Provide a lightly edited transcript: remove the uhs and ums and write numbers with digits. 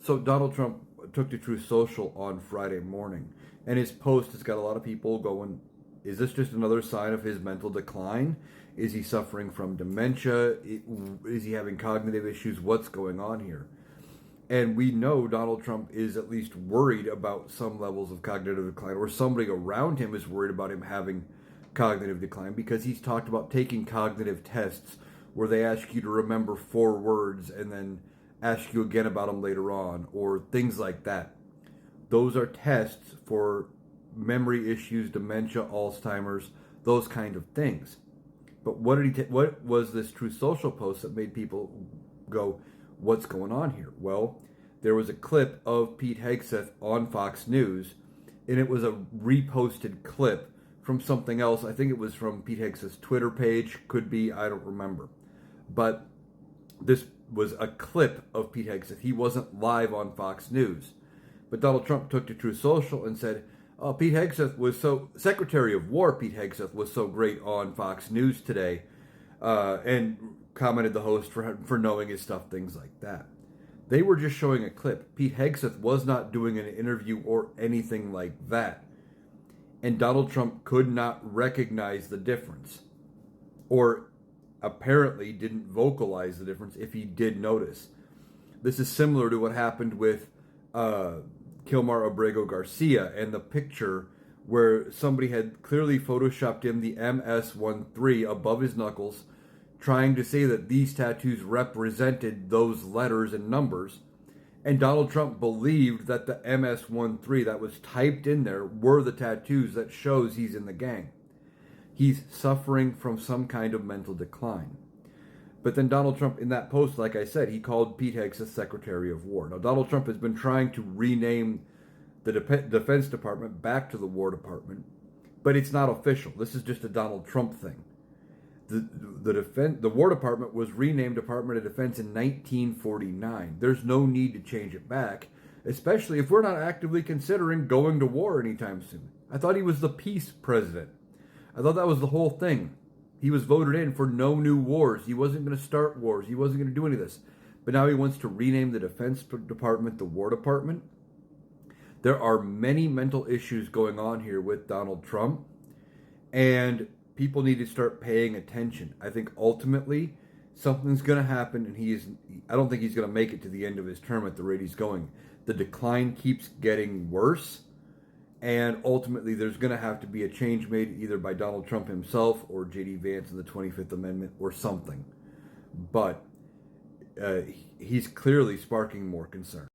So Donald Trump took to Truth Social on Friday morning, and his post has got a lot of people going, is this just another sign of his mental decline? Is he suffering from dementia? Is he having cognitive issues? What's going on here? And we know Donald Trump is at least worried about some levels of cognitive decline, or somebody around him is worried about him having cognitive decline, because he's talked about taking cognitive tests where they ask you to remember 4 words and then ask you again about them later on, or things like that. Those are tests for memory issues, dementia, Alzheimer's, those kind of things. But what was this Truth Social post that made people go, what's going on here? Well, there was a clip of Pete Hegseth on Fox News, and it was a reposted clip from something else. I think it was from Pete Hegseth's Twitter page. Could be, I don't remember. But this was a clip of Pete Hegseth. He wasn't live on Fox News. But Donald Trump took to Truth Social and said, oh, Secretary of War Pete Hegseth was so great on Fox News today, and commended the host for knowing his stuff, things like that. They were just showing a clip. Pete Hegseth was not doing an interview or anything like that. And Donald Trump could not recognize the difference, or apparently didn't vocalize the difference if he did notice. This is similar to what happened with Kilmar Abrego Garcia and the picture where somebody had clearly photoshopped him the MS-13 above his knuckles, trying to say that these tattoos represented those letters and numbers. And Donald Trump believed that the MS-13 that was typed in there were the tattoos that shows he's in the gang. He's suffering from some kind of mental decline. But then Donald Trump, in that post, like I said, he called Pete Hegseth Secretary of War. Now, Donald Trump has been trying to rename the Defense Department back to the War Department, but it's not official. This is just a Donald Trump thing. The War Department was renamed Department of Defense in 1949. There's no need to change it back, especially if we're not actively considering going to war anytime soon. I thought he was the peace president. I thought that was the whole thing. He was voted in for no new wars. He wasn't going to start wars. He wasn't going to do any of this. But now he wants to rename the Defense Department the War Department. There are many mental issues going on here with Donald Trump, and people need to start paying attention. I think ultimately something's going to happen, and I don't think he's going to make it to the end of his term at the rate he's going. The decline keeps getting worse, and ultimately there's going to have to be a change made either by Donald Trump himself or J.D. Vance in the 25th Amendment or something. But he's clearly sparking more concern.